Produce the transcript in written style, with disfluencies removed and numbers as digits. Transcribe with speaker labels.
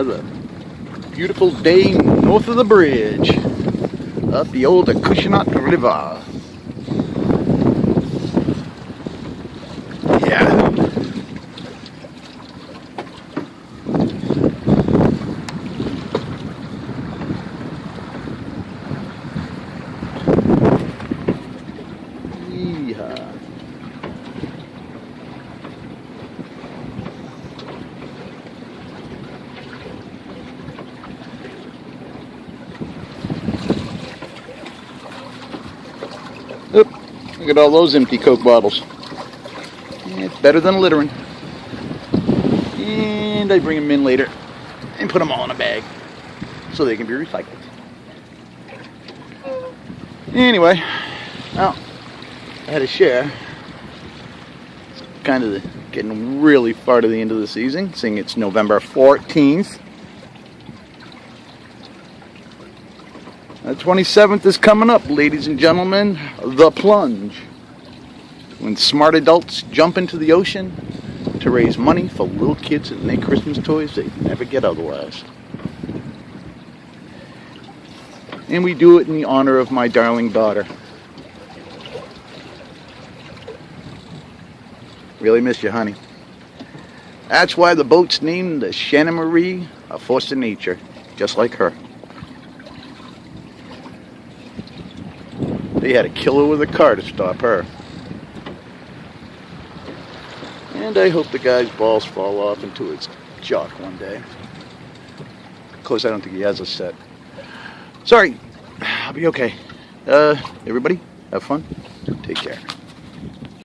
Speaker 1: Another beautiful day north of the bridge, up the old Acushnet River. Yeah. Yeehaw. Oop, look at all those empty Coke bottles. It's better than littering. And I bring them in later and put them all in a bag so they can be recycled. Anyway, well, I had a share. It's kind of getting really far to the end of the season, seeing it's November 14th. The 27th is coming up, ladies and gentlemen, the plunge. When smart adults jump into the ocean to raise money for little kids and make Christmas toys they never get otherwise. And we do it in the honor of my darling daughter. Really miss you, honey. That's why the boat's named the Shannon Marie, a force of nature, just like her. They had to kill her with a car to stop her. And I hope the guy's balls fall off into its jock one day. Of course, I don't think he has a set. Sorry, I'll be okay. Everybody, have fun. Take care.